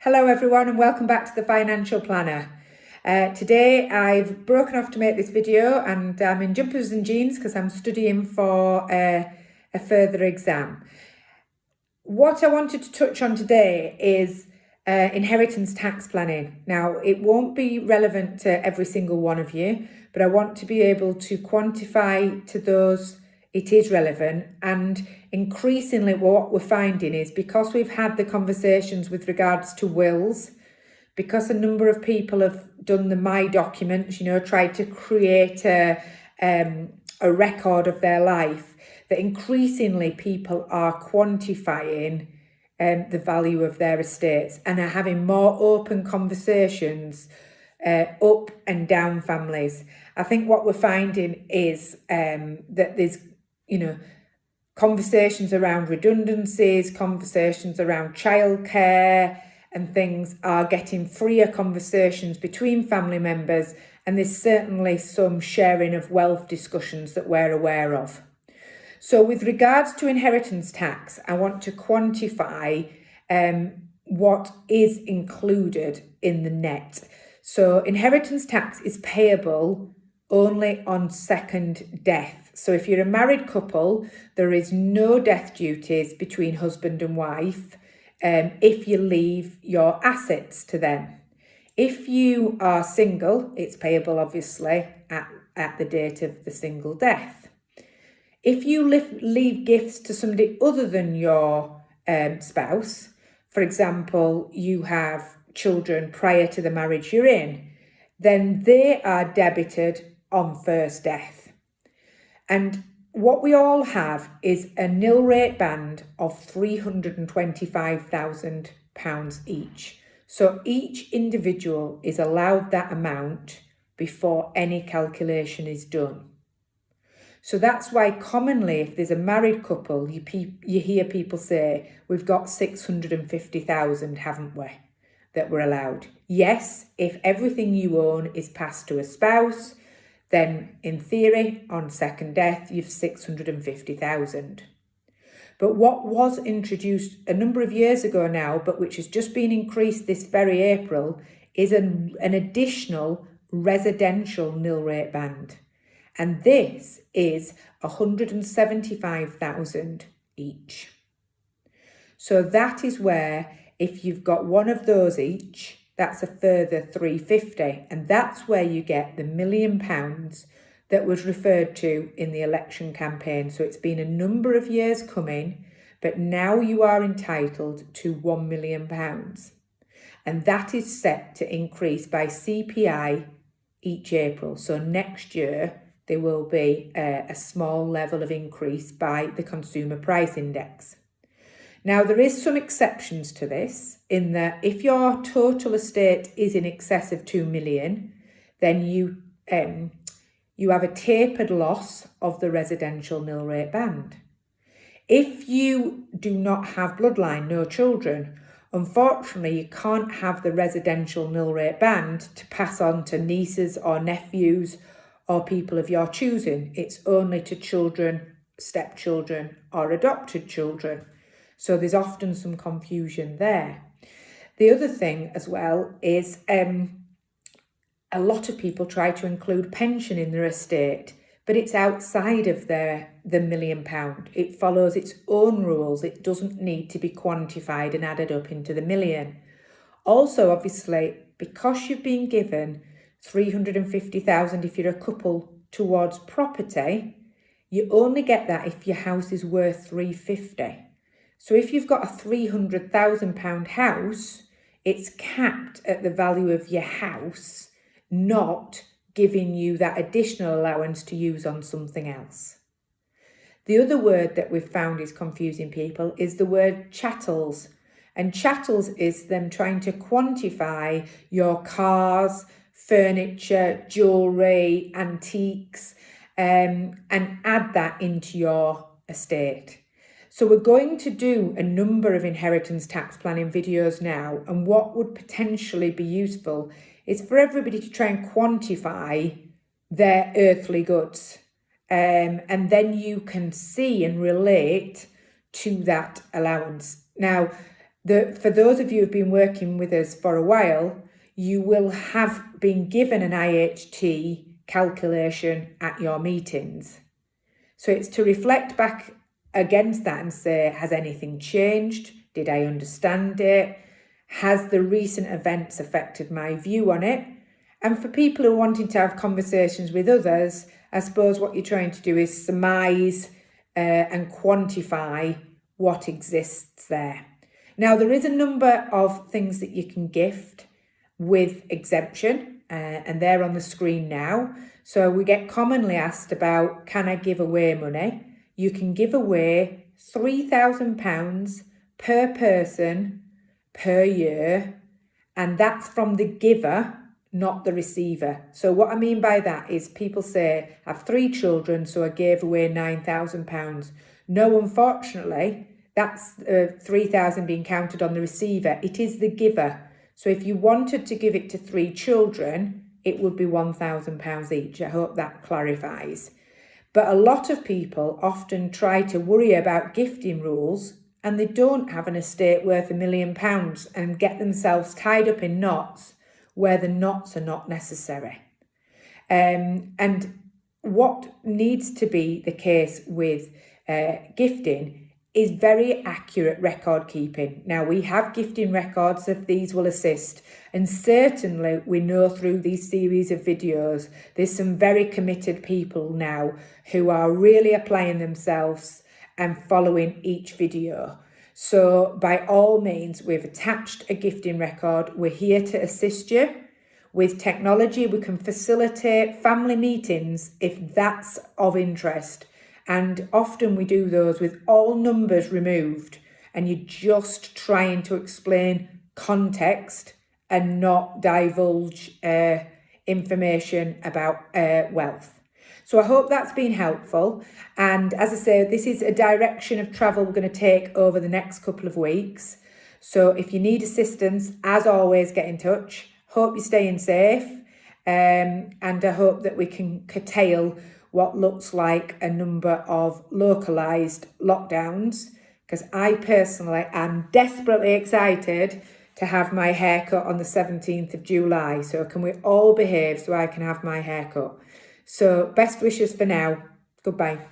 Hello everyone and welcome back to the Financial Planner. Today I've broken off to make this video and I'm in jumpers and jeans because I'm studying for a further exam. What I wanted to touch on today is inheritance tax planning. Now it won't be relevant to every single one of you, but I want to be able to quantify to those it is relevant. And increasingly what we're finding is because we've had the conversations with regards to wills, because a number of people have done the My Documents, tried to create a record of their life, that increasingly people are quantifying the value of their estates and are having more open conversations up and down families. I think what we're finding is that there's conversations around redundancies, conversations around childcare and things are getting freer conversations between family members, and there's certainly some sharing of wealth discussions that we're aware of. So with regards to inheritance tax, I want to quantify what is included in the net. So inheritance tax is payable only on second death. So if you're a married couple, there is no death duties between husband and wife if you leave your assets to them. If you are single, it's payable obviously at the date of the single death. If you leave gifts to somebody other than your spouse, for example, you have children prior to the marriage you're in, then they are debited on first death. And what we all have is a nil rate band of £325,000 each. So each individual is allowed that amount before any calculation is done. So that's why commonly if there's a married couple, you hear people say, we've got 650,000, haven't we, that we're allowed. Yes, if everything you own is passed to a spouse, then in theory, on second death, you've 650,000. But what was introduced a number of years ago now, but which has just been increased this very April, is an additional residential nil rate band. And this is 175,000 each. So that is where if you've got one of those each, that's a further 350, and that's where you get the £1 million that was referred to in the election campaign. So it's been a number of years coming, but now you are entitled to £1 million, and that is set to increase by CPI each April. So next year there will be a small level of increase by the Consumer Price Index. Now, there is some exceptions to this in that if your total estate is in excess of 2 million, then you have a tapered loss of the residential nil rate band. If you do not have bloodline, no children, unfortunately, you can't have the residential nil rate band to pass on to nieces or nephews or people of your choosing. It's only to children, stepchildren or adopted children. So there's often some confusion there. The other thing as well is a lot of people try to include pension in their estate, but it's outside of the £1 million. It follows its own rules. It doesn't need to be quantified and added up into the million. Also, obviously, because you've been given 350,000 if you're a couple towards property, you only get that if your house is worth 350. So if you've got a £300,000 house, it's capped at the value of your house, not giving you that additional allowance to use on something else. The other word that we've found is confusing people is the word chattels. And chattels is them trying to quantify your cars, furniture, jewellery, antiques, and add that into your estate. So we're going to do a number of inheritance tax planning videos now, and what would potentially be useful is for everybody to try and quantify their earthly goods. And then you can see and relate to that allowance. Now, For those of you who've been working with us for a while, you will have been given an IHT calculation at your meetings. So it's to reflect back against that and say, has anything changed? Did I understand it? Has the recent events affected my view on it? And for people who are wanting to have conversations with others, I suppose what you're trying to do is surmise and quantify what exists there. Now, there is a number of things that you can gift with exemption, and they're on the screen now. So we get commonly asked about, can I give away money? You can give away £3,000 per person per year, and that's from the giver, not the receiver. So what I mean by that is people say, I have 3 children, so I gave away £9,000. No, unfortunately, that's 3,000 being counted on the receiver. It is the giver. So if you wanted to give it to 3 children, it would be £1,000 each. I hope that clarifies. But a lot of people often try to worry about gifting rules, and they don't have an estate worth £1 million and get themselves tied up in knots where the knots are not necessary. And what needs to be the case with gifting is very accurate record keeping. Now, we have gifting records, if these will assist, and certainly we know through these series of videos there's some very committed people now who are really applying themselves and following each video. So by all means, we've attached a gifting record. We're here to assist you. With technology, we can facilitate family meetings if that's of interest. And often we do those with all numbers removed, and you're just trying to explain context and not divulge information about wealth. So I hope that's been helpful. And as I say, this is a direction of travel we're going to take over the next couple of weeks. So if you need assistance, as always, get in touch. Hope you're staying safe. And I hope that we can curtail what looks like a number of localised lockdowns, because I personally am desperately excited to have my haircut on the 17th of July. So can we all behave so I can have my haircut? So best wishes for now. Goodbye.